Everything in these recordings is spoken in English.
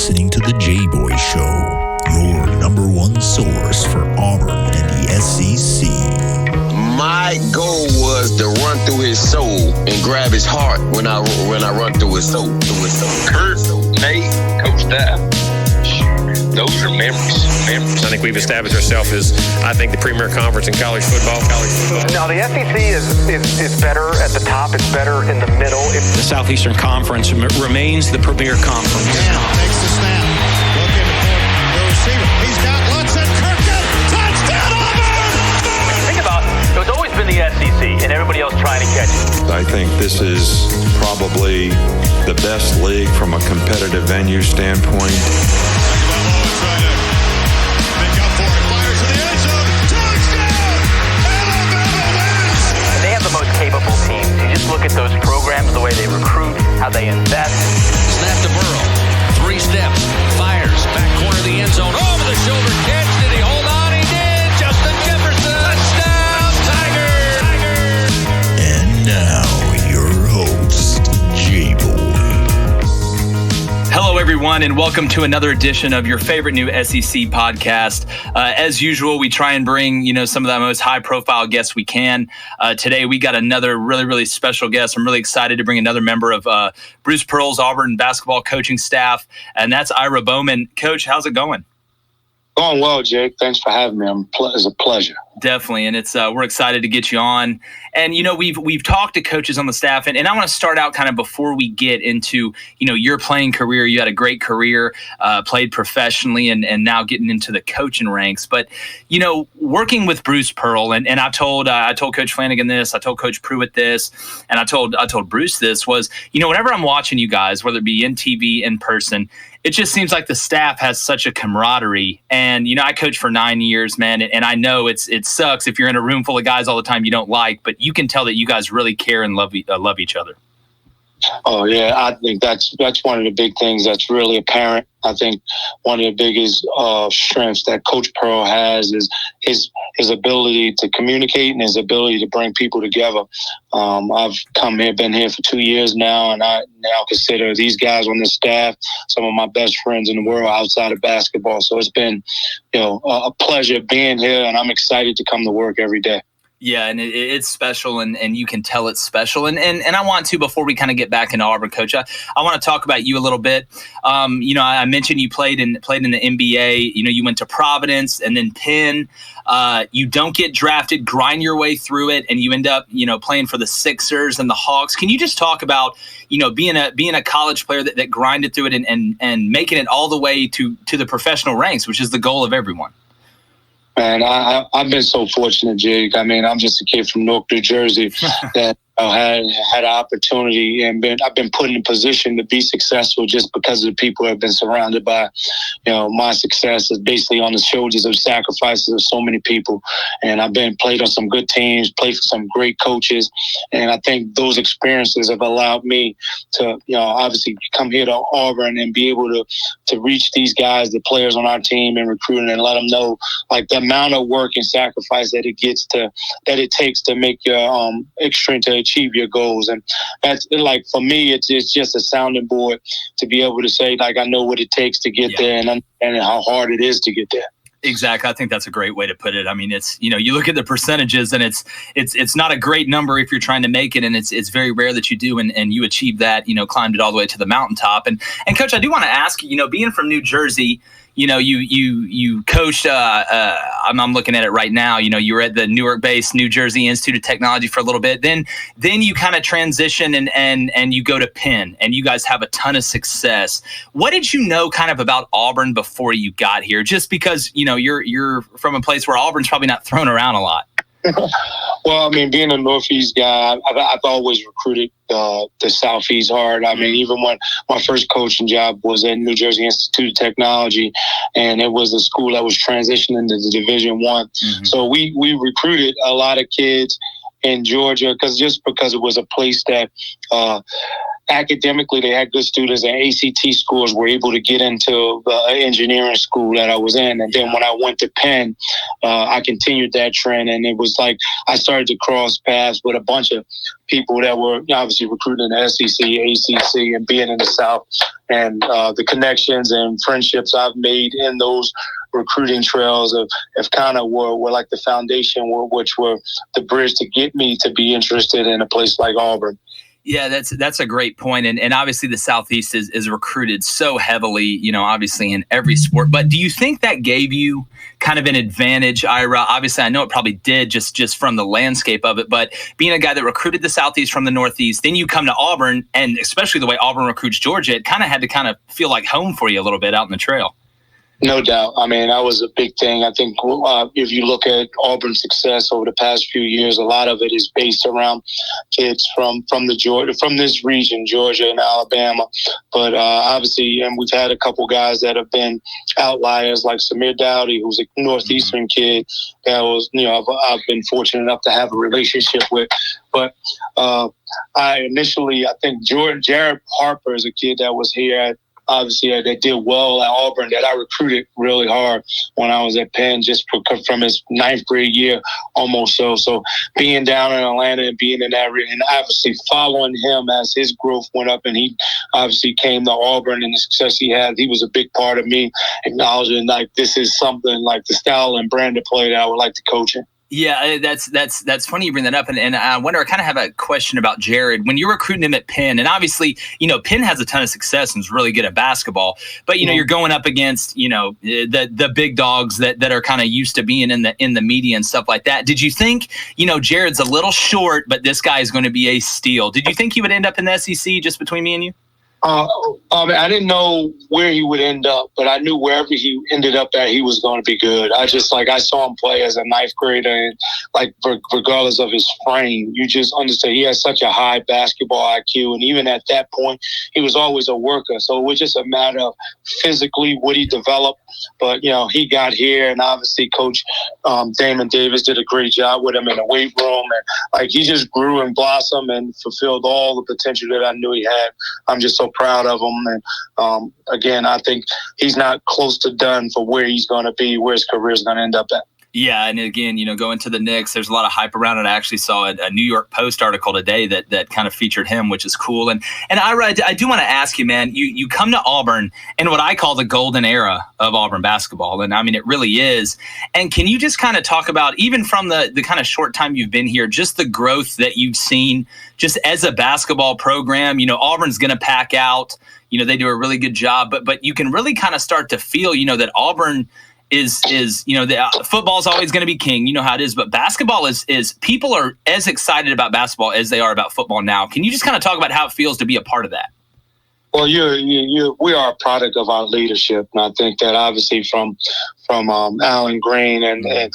listening to the Jboy Show, your number one source for Auburn and the SEC. My goal was to run through his soul and grab his heart when I run through his soul. Kurt, Nate, Coach Staff, those are memories. I think we've established ourselves as, I think, the premier conference in college football. Now, the SEC is better at the top. It's better in the middle. The Southeastern Conference remains the premier conference. Now takes the snap. Looking for the receiver. He's got Lutz and Kirkland. Touchdown, Auburn! Think about it. It's always been the SEC and everybody else trying to catch it. I think this is probably the best league from a competitive venue standpoint. Capable teams. You just look at those programs, the way they recruit, how they invest. Snap to Burrow. 3 steps. Fires. Back corner of the end zone. Over the shoulder catch. Did he hold on? He did. Justin Jefferson. Touchdown, Tigers. And now, your host, Jboy. Hello, everyone, and welcome to another edition of your favorite new SEC podcast. As usual, we try and bring, some of the most high-profile guests we can. Today, we got another really, really special guest. I'm really excited to bring another member of Bruce Pearl's Auburn basketball coaching staff, and that's Ira Bowman. Coach, how's it going? Going well, Jake. Thanks for having me. It's a pleasure. Definitely, and it's we're excited to get you on. And we've talked to coaches on the staff, and I want to start out kind of before we get into your playing career. You had a great career, played professionally, and now getting into the coaching ranks. But working with Bruce Pearl, and I told Coach Flanagan this, I told Coach Pruitt this, and I told Bruce this was whenever I'm watching you guys, whether it be in TV, in person, it just seems like the staff has such a camaraderie. And, I coached for 9 years, man, and I know it sucks if you're in a room full of guys all the time you don't like, but you can tell that you guys really care and love each other. Oh, yeah. I think that's one of the big things that's really apparent. I think one of the biggest strengths that Coach Pearl has is his ability to communicate and his ability to bring people together. I've been here for 2 years now, and I now consider these guys on the staff some of my best friends in the world outside of basketball. So it's been, a pleasure being here, and I'm excited to come to work every day. Yeah, and it's special, and you can tell it's special. And I want to, before we kind of get back into Auburn, Coach, I want to talk about you a little bit. I mentioned you played in the NBA. You went to Providence and then Penn. You don't get drafted, grind your way through it, and you end up, playing for the Sixers and the Hawks. Can you just talk about, being a college player that grinded through it and making it all the way to the professional ranks, which is the goal of everyone? Man, I've been so fortunate, Jake. I mean, I'm just a kid from Newark, New Jersey that had an opportunity and I've been put in a position to be successful just because of the people I've been surrounded by. My success is basically on the shoulders of sacrifices of so many people. And I've played on some good teams, played for some great coaches. And I think those experiences have allowed me to, obviously come here to Auburn and be able to reach these guys, the players on our team and recruiting, and let them know like the amount of work and sacrifice that it takes to make your extreme to achieve your goals. And that's like, for me, it's just a sounding board to be able to say, like, I know what it takes to get there and understanding how hard it is to get there. Exactly. I think that's a great way to put it. I mean, it's, you look at the percentages and it's not a great number if you're trying to make it. And it's very rare that you do. And you achieve that, climbed it all the way to the mountaintop. And Coach, I do want to ask, being from New Jersey, you coached, I'm looking at it right now, you were at the Newark-based New Jersey Institute of Technology for a little bit. Then you kind of transition and you go to Penn and you guys have a ton of success. What did you know kind of about Auburn before you got here? Just because, you're from a place where Auburn's probably not thrown around a lot. Well, I mean, being a Northeast guy, I've always recruited the Southeast hard. I mean, even when my first coaching job was at New Jersey Institute of Technology, and it was a school that was transitioning to Division I. Mm-hmm. So we recruited a lot of kids in Georgia because it was a place that academically, they had good students, and ACT scores were able to get into the engineering school that I was in. And then when I went to Penn, I continued that trend, and it was like I started to cross paths with a bunch of people that were obviously recruiting in the SEC, ACC, and being in the South, and the connections and friendships I've made in those recruiting trails have kind of were like the foundation, which were the bridge to get me to be interested in a place like Auburn. Yeah, that's a great point. And obviously the Southeast is recruited so heavily, obviously in every sport. But do you think that gave you kind of an advantage, Ira? Obviously, I know it probably did just from the landscape of it. But being a guy that recruited the Southeast from the Northeast, then you come to Auburn, and especially the way Auburn recruits Georgia, it kind of had to kind of feel like home for you a little bit out in the trail. No doubt. I mean, that was a big thing. I think if you look at Auburn's success over the past few years, a lot of it is based around kids from this region, Georgia and Alabama. But obviously, and we've had a couple guys that have been outliers, like Samir Dowdy, who's a Northeastern kid that was, I've been fortunate enough to have a relationship with. But I think Jared Harper is a kid that was here obviously that did well at Auburn that I recruited really hard when I was at Penn, just from his 9th grade year almost. So being down in Atlanta and being in that region, and obviously following him as his growth went up, and he obviously came to Auburn and the success he had, he was a big part of me acknowledging like this is something like the style and brand of play that I would like to coach in. Yeah, that's funny you bring that up. And I wonder, I kind of have a question about Jared. When you're recruiting him at Penn, and obviously, Penn has a ton of success and is really good at basketball, but, you're going up against, the big dogs that are kind of used to being in the media and stuff like that. Did you think, Jared's a little short, but this guy is going to be a steal? Did you think he would end up in the SEC, just between me and you? I didn't know where he would end up, but I knew wherever he ended up at, he was going to be good. I saw him play as a 9th grader, and regardless of his frame, you just understand he has such a high basketball IQ. And even at that point, he was always a worker. So it was just a matter of physically what he developed. But, he got here, and obviously Coach Damon Davis did a great job with him in the weight room. And he just grew and blossomed and fulfilled all the potential that I knew he had. I'm just so proud of him. And again, I think he's not close to done for where he's going to be, where his career is going to end up at. Yeah, and again, going to the Knicks, there's a lot of hype around it. I actually saw a New York Post article today that kind of featured him, which is cool. And Ira, I do want to ask you, man, you come to Auburn in what I call the golden era of Auburn basketball. And I mean, it really is. And can you just kind of talk about, even from the kind of short time you've been here, just the growth that you've seen just as a basketball program? Auburn's going to pack out. They do a really good job, but you can really kind of start to feel, that Auburn is the football's always going to be king. You know how it is, but basketball is people are as excited about basketball as they are about football now. Can you just kind of talk about how it feels to be a part of that? Well, we are a product of our leadership, and I think that obviously from Alan Green and the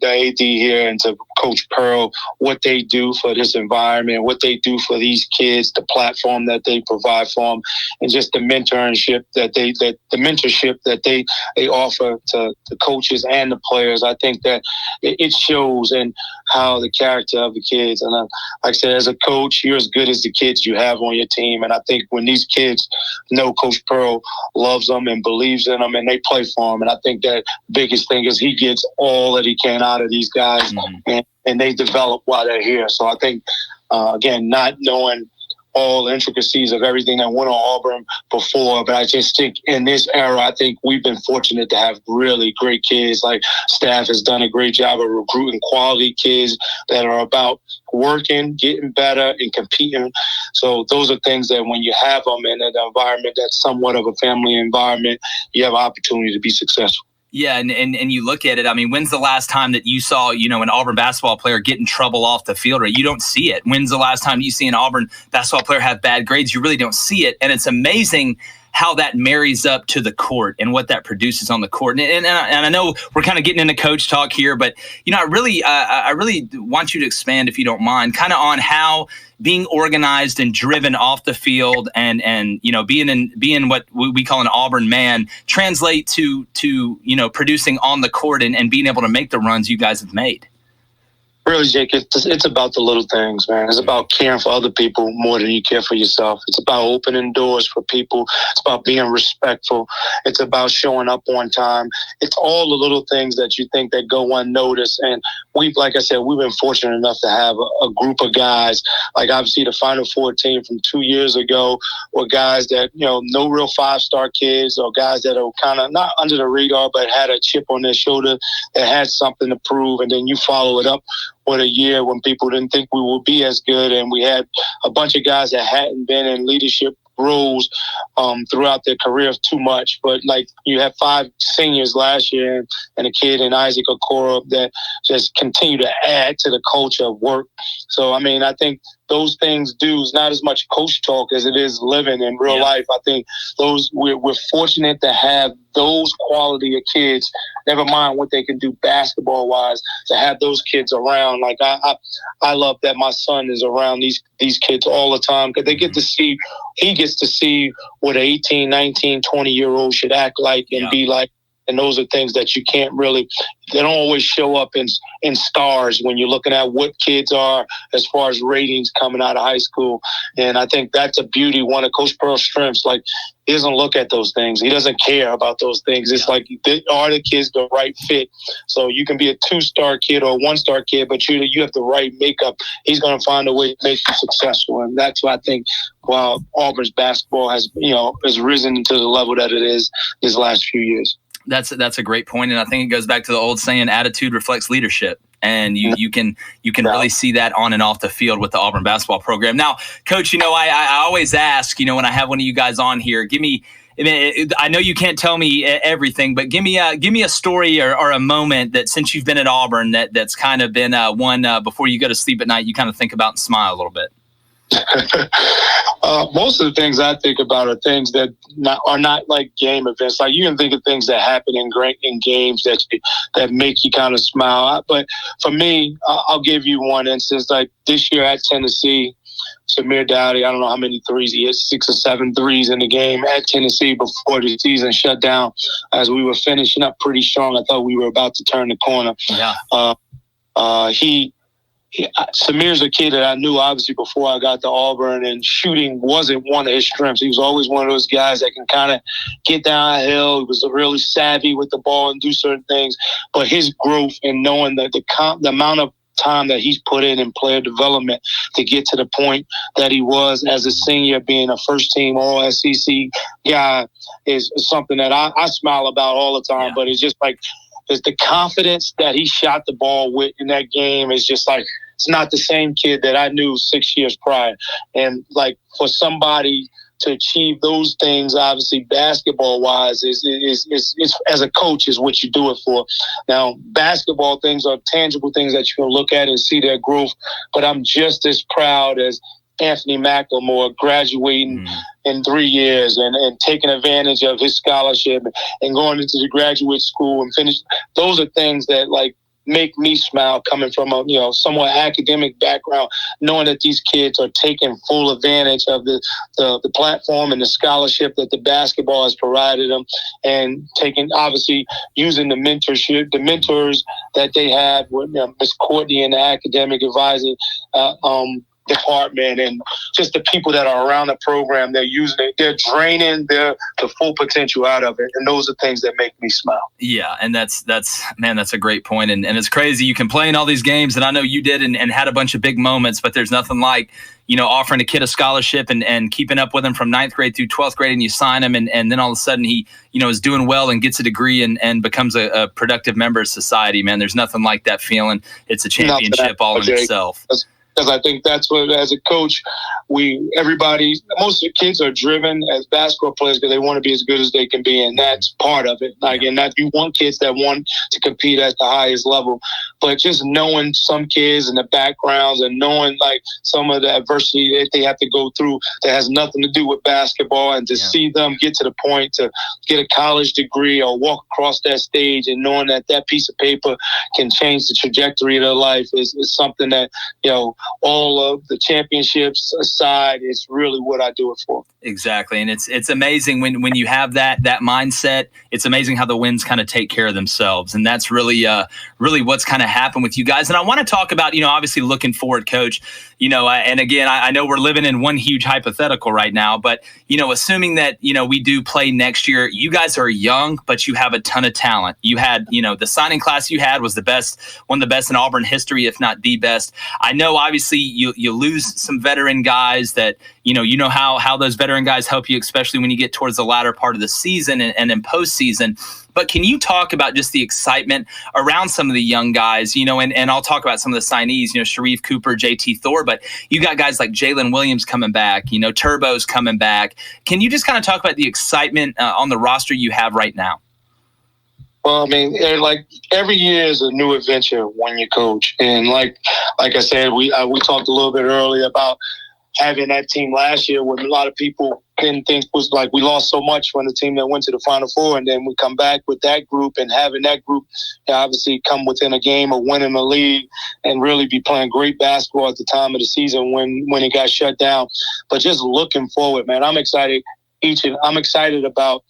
AD here, and to Coach Pearl, what they do for this environment, what they do for these kids, the platform that they provide for them, and just the mentorship that they offer to the coaches and the players. I think that it shows in how the character of the kids. And like I said, as a coach, you're as good as the kids you have on your team. And I think when these kids know Coach Pearl loves them and believes in them, and they play for him, and I think that biggest thing is he gets all that he can out of these guys, and they develop while they're here. So I think, again, not knowing all the intricacies of everything that went on Auburn before, but I just think in this era, I think we've been fortunate to have really great kids. Like, staff has done a great job of recruiting quality kids that are about working, getting better, and competing. So those are things that when you have them in an environment that's somewhat of a family environment, you have an opportunity to be successful. Yeah, and you look at it, I mean, when's the last time that you saw, an Auburn basketball player get in trouble off the field? Or you don't see it. When's the last time you see an Auburn basketball player have bad grades? You really don't see it. And it's amazing how that marries up to the court and what that produces on the court. And I know we're kind of getting into coach talk here, but, I really want you to expand, if you don't mind, kind of on how being organized and driven off the field and being what we call an Auburn man translate to producing on the court and being able to make the runs you guys have made. Really, Jake, it's about the little things, man. It's about caring for other people more than you care for yourself. It's about opening doors for people. It's about being respectful. It's about showing up on time. It's all the little things that you think that go unnoticed. And like I said, we've been fortunate enough to have a group of guys, like obviously the Final Four team from 2 years ago, or guys that, no real 5-star kids, or guys that are kind of not under the radar, but had a chip on their shoulder, that had something to prove. And then you follow it up with a year when people didn't think we would be as good, and we had a bunch of guys that hadn't been in leadership roles throughout their career too much. But like, you have 5 seniors last year and a kid in Isaac Okoro that just continue to add to the culture of work. So, I mean, I think those things do is not as much coach talk as it is living in real life. I think we're fortunate to have those quality of kids, never mind what they can do basketball wise, to have those kids around. Like I love that my son is around these kids all the time, because he gets to see what an 18, 19, 20-year-old should act like and be like. And those are things that you can't really, they don't always show up in stars when you're looking at what kids are as far as ratings coming out of high school. And I think that's a beauty. One of Coach Pearl's strengths, like, he doesn't look at those things. He doesn't care about those things. It's like, are the kids the right fit? So you can be a 2-star kid or a 1-star kid, but you have the right makeup. He's going to find a way to make you successful. And that's why I think, while Auburn's basketball has risen to the level that it is these last few years. That's a great point, and I think it goes back to the old saying, attitude reflects leadership. And you can really see that on and off the field with the Auburn basketball program. Now, Coach, I always ask, when I have one of you guys on here, I know you can't tell me everything, but give me a story or a moment that, since you've been at Auburn, that's kind of been one before you go to sleep at night, you kind of think about and smile a little bit. Most of the things I think about are things that are not like game events. Like, you can think of things that happen in games that make you kind of smile. But for me, I'll give you one instance. Like this year at Tennessee, Samir Dowdy, I don't know how many threes he hit, 6 or 7 threes in the game at Tennessee before the season shut down. As we were finishing up pretty strong, I thought we were about to turn the corner. Yeah. Samir's a kid that I knew obviously before I got to Auburn, and shooting wasn't one of his strengths. He was always one of those guys that can kind of get downhill. He was really savvy with the ball and do certain things. But his growth and knowing that the amount of time that he's put in player development to get to the point that he was as a senior, being a first-team All-SEC guy, is something that I smile about all the time. Yeah. But it's just like, it's the confidence that he shot the ball with in that game is just like, it's not the same kid that I knew 6 years prior. And like, for somebody to achieve those things, obviously basketball wise, is as a coach is what you do it for. Now, basketball things are tangible things that you can look at and see their growth, but I'm just as proud as Anthony McLemore graduating in 3 years and taking advantage of his scholarship and going into the graduate school and finish. Those are things that like make me smile, coming from a somewhat academic background, knowing that these kids are taking full advantage of the platform and the scholarship that the basketball has provided them, and obviously using the mentors that they have with Miss Courtney and the academic advisor department, and just the people that are around the program. They're using it, they're draining the full potential out of it, and those are things that make me smile. Yeah, and that's a great point. And it's crazy, you can play in all these games, and I know you did and had a bunch of big moments, but there's nothing like offering a kid a scholarship and keeping up with him from 9th grade through 12th grade, and you sign him, and then all of a sudden he is doing well and gets a degree and becomes a productive member of society. Man, there's nothing like that feeling. It's a championship all in itself. Because I think that's what, as a coach, most of the kids are driven as basketball players because they want to be as good as they can be, and that's part of it. Like, and that you want kids that want to compete at the highest level, but just knowing some kids and the backgrounds and knowing like some of the adversity that they have to go through that has nothing to do with basketball, and to see them get to the point to get a college degree or walk across that stage, and knowing that piece of paper can change the trajectory of their life is something that, all of the championships aside, it's really what I do it for. Exactly. And it's amazing when you have that mindset. It's amazing how the wins kind of take care of themselves. And that's really what's kind of happen with you guys. And I want to talk about, obviously looking forward, Coach, and again, I know we're living in one huge hypothetical right now, but, assuming that, we do play next year, you guys are young, but you have a ton of talent. You had, the signing class you had was one of the best in Auburn history, if not the best. I know, obviously, you lose some veteran guys that, how those veteran guys help you, especially when you get towards the latter part of the season and in postseason. But can you talk about just the excitement around some of the young guys, and I'll talk about some of the signees, Sharif Cooper, JT Thor, but you got guys like Jalen Williams coming back, Turbo's coming back. Can you just kind of talk about the excitement on the roster you have right now? Well, I mean, like every year is a new adventure when you coach. And like I said, we talked a little bit earlier about having that team last year when a lot of people didn't think was like we lost so much from the team that went to the Final Four, and then we come back with that group and having that group obviously come within a game of winning the league and really be playing great basketball at the time of the season when it got shut down. But just looking forward, man, I'm excited. I'm excited about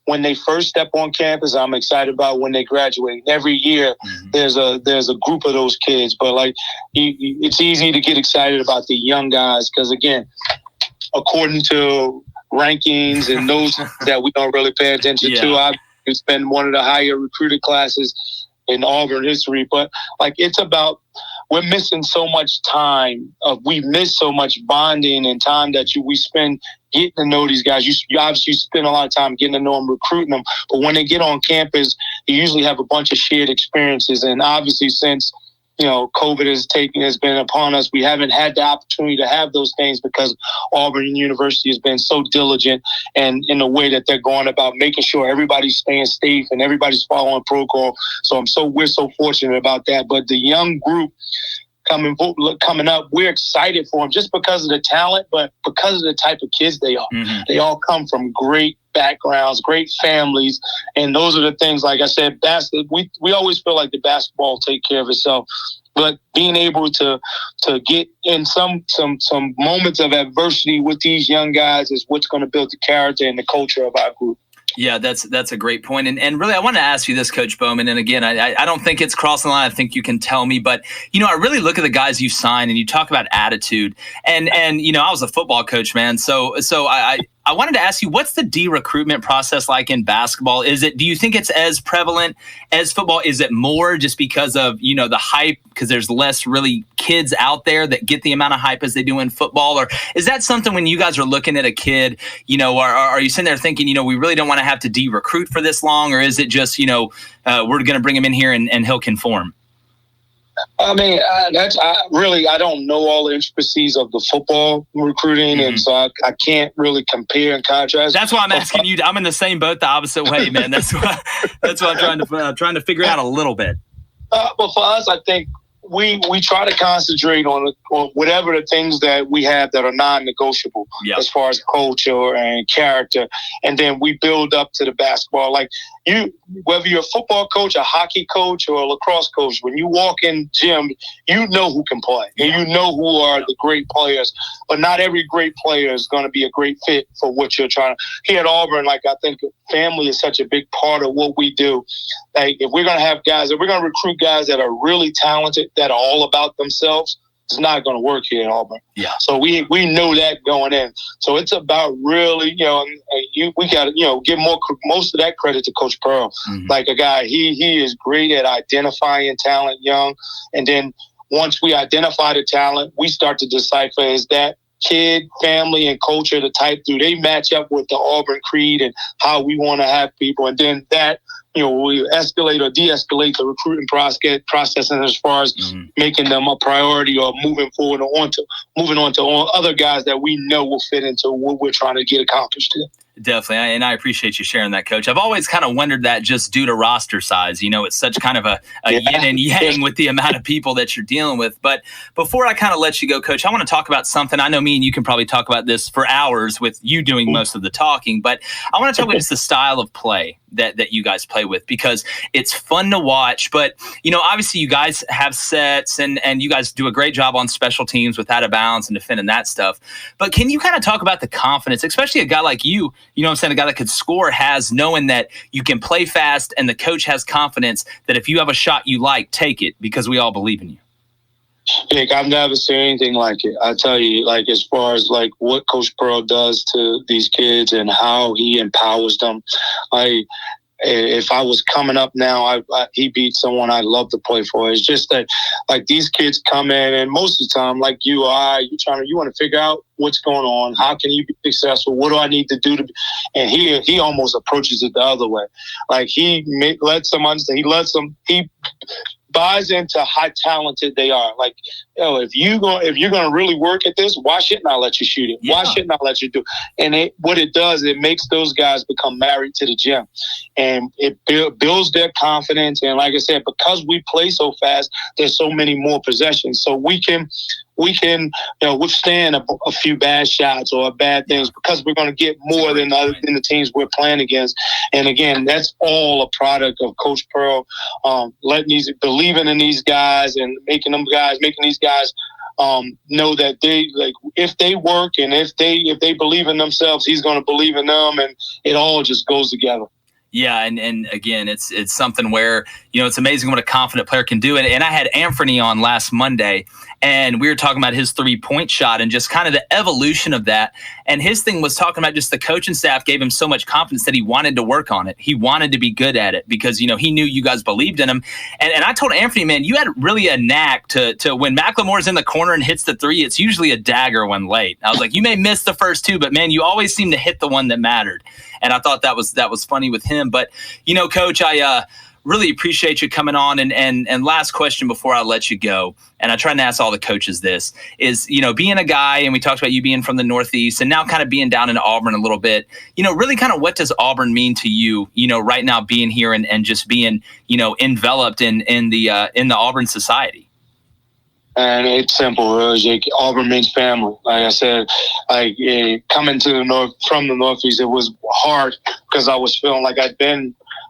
when they first step on campus. I'm excited about when they graduate. Every year, there's a group of those kids. But like, it's easy to get excited about the young guys because, again, according to rankings and those that we don't really pay attention to, it's been one of the higher recruited classes in Auburn history. But like, it's about we're missing so much time. We miss so much bonding and time that we spend getting to know these guys. You obviously spend a lot of time getting to know them, recruiting them. But when they get on campus, you usually have a bunch of shared experiences. And obviously, since COVID has been upon us, we haven't had the opportunity to have those things because Auburn University has been so diligent and in the way that they're going about making sure everybody's staying safe and everybody's following protocol. So we're so fortunate about that. But the young group coming up, we're excited for them just because of the talent, but because of the type of kids they are. They all come from great backgrounds, great families, and those are the things. Like I said, we always feel like the basketball will take care of itself, but being able to get in some moments of adversity with these young guys is what's going to build the character and the culture of our group. Yeah, that's a great point. And really, I want to ask you this, Coach Bowman. And again, I don't think it's crossing the line. I think you can tell me. But, I really look at the guys you sign and you talk about attitude. And I was a football coach, man. So I wanted to ask you, what's the de-recruitment process like in basketball? Do you think it's as prevalent as football? Is it more just because of, the hype, because there's less really kids out there that get the amount of hype as they do in football? Or is that something when you guys are looking at a kid, are you sitting there thinking, we really don't want to have to de-recruit for this long? Or is it just, we're going to bring him in here and he'll conform? I mean, I don't know all the intricacies of the football recruiting, and so I can't really compare and contrast. That's why I'm asking you. I'm in the same boat the opposite way, man. That's why I'm trying to figure out a little bit. But for us, I think we try to concentrate on whatever the things that we have that are non-negotiable as far as culture and character, and then we build up to the basketball. Like whether you're a football coach, a hockey coach, or a lacrosse coach, when you walk in gym, you know who can play and you know who are the great players. But not every great player is going to be a great fit for what you're trying to. Here at Auburn, I think family is such a big part of what we do. Like if we're going to recruit guys that are really talented, that are all about themselves, it's not going to work here in Auburn. Yeah. So we know that going in. So it's about really, we got to, give most of that credit to Coach Pearl. Like a guy, he is great at identifying talent young. And then once we identify the talent, we start to decipher, is that kid, family, and culture the type, do they match up with the Auburn creed and how we want to have people? And then that, we escalate or de-escalate the recruiting process as far as making them a priority or moving forward or moving on to other guys that we know will fit into what we're trying to get accomplished here. Definitely, and I appreciate you sharing that, Coach. I've always kind of wondered that just due to roster size. It's such kind of a yin and yang with the amount of people that you're dealing with. But before I kind of let you go, Coach, I want to talk about something. I know me and you can probably talk about this for hours with you doing most of the talking, but I want to talk about just the style of play that you guys play with, because it's fun to watch. But, obviously you guys have sets and you guys do a great job on special teams with out of bounds and defending that stuff. But can you kind of talk about the confidence, especially a guy like you, you know what I'm saying, a guy that could score has, knowing that you can play fast and the coach has confidence that if you have a shot you like, take it, because we all believe in you. Nick, I've never seen anything like it. I tell you, like, as far as like what Coach Pearl does to these kids and how he empowers them. If I was coming up now, he beat someone I'd love to play for. It's just that, like, these kids come in, and most of the time, like you or I, you want to figure out what's going on. How can you be successful? What do I need to do to? And he almost approaches it the other way. Like, he buys into how talented they are. Like, if you're gonna really work at this, why shouldn't I let you shoot it? Yeah. Why shouldn't I let you do it? And what it does, it makes those guys become married to the gym, and it builds their confidence. And like I said, because we play so fast, there's so many more possessions, so we can withstand a few bad shots or bad things because we're going to get more than the teams we're playing against. And again, that's all a product of Coach Pearl believing in these guys and making these guys know that they, like, if they work and if they believe in themselves, he's going to believe in them, and it all just goes together. Yeah, and again, it's something where, it's amazing what a confident player can do. And I had Anthony on last Monday, and we were talking about his 3-point shot and just kind of the evolution of that. And his thing was talking about just the coaching staff gave him so much confidence that he wanted to work on it. He wanted to be good at it because, he knew you guys believed in him. And I told Anthony, man, you had really a knack to when McLemore's in the corner and hits the 3, it's usually a dagger when late. I was like, you may miss the first 2, but, man, you always seem to hit the one that mattered. And I thought that was funny with him. But, Coach, I really appreciate you coming on. And last question before I let you go, and I try to ask all the coaches this, is, being a guy, and we talked about you being from the Northeast and now kind of being down in Auburn a little bit, really kind of what does Auburn mean to you, right now being here and just being, enveloped in the Auburn society? And it's simple, Jake. Auburn means family. Like I said, coming to from the Northeast, it was hard because I was feeling like I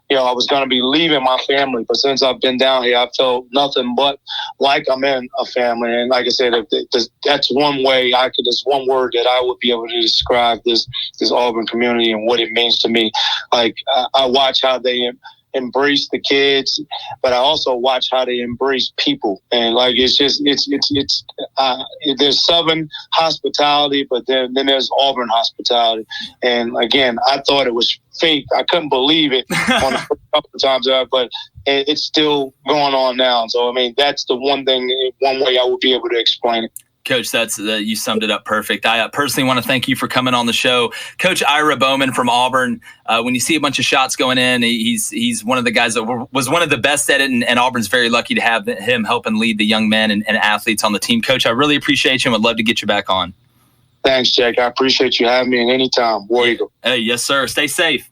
was going to be leaving my family. But since I've been down here, I felt nothing but like I'm in a family. And like I said, that's one way there's one word that I would be able to describe this Auburn community and what it means to me. Like, I watch how they embrace the kids, but I also watch how they embrace people. And like, it's there's Southern hospitality, but then there's Auburn hospitality. And again, I thought it was fake. I couldn't believe it on the first couple of times, but it's still going on now. So, I mean, that's the one way I would be able to explain it. Coach, that's you summed it up perfect. I personally want to thank you for coming on the show. Coach Ira Bowman from Auburn, when you see a bunch of shots going in, he's one of the guys that was one of the best at it, and Auburn's very lucky to have him help and lead the young men and athletes on the team. Coach, I really appreciate you and would love to get you back on. Thanks, Jack. I appreciate you having me at any time. War Eagle. Hey, yes, sir. Stay safe.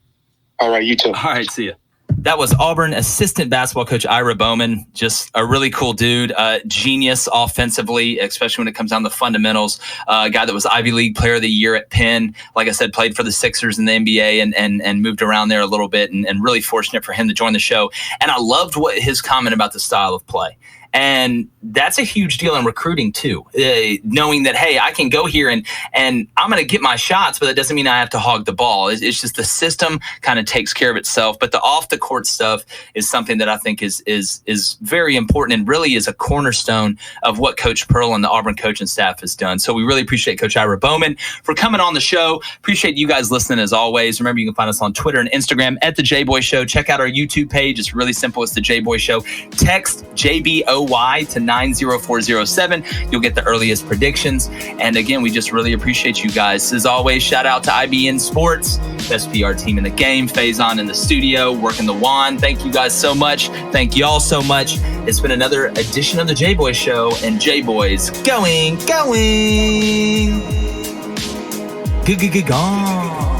All right, you too. All right, see ya. That was Auburn assistant basketball coach Ira Bowman. Just a really cool dude, genius offensively, especially when it comes down to fundamentals. A guy that was Ivy League Player of the Year at Penn. Like I said, played for the Sixers in the NBA and moved around there a little bit, and really fortunate for him to join the show. And I loved his comment about the style of play. And that's a huge deal in recruiting too, knowing that, hey, I can go here and I'm going to get my shots, but that doesn't mean I have to hog the ball. It's just the system kind of takes care of itself. But the off the court stuff is something that I think is very important and really is a cornerstone of what Coach Pearl and the Auburn coaching staff has done. So we really appreciate Coach Ira Bowman for coming on the show. Appreciate you guys listening as always. Remember, you can find us on Twitter and Instagram at The Jboy Show. Check out our YouTube page. It's really simple. It's The Jboy Show. Text JBOY to 90407. You'll get the earliest predictions. And again, we just really appreciate you guys. As always, shout out to IBN Sports, best PR team in the game. Faison in the studio, working the wand. Thank you guys so much. Thank y'all so much. It's been another edition of The Jboy Show, and Jboy's going. Gone.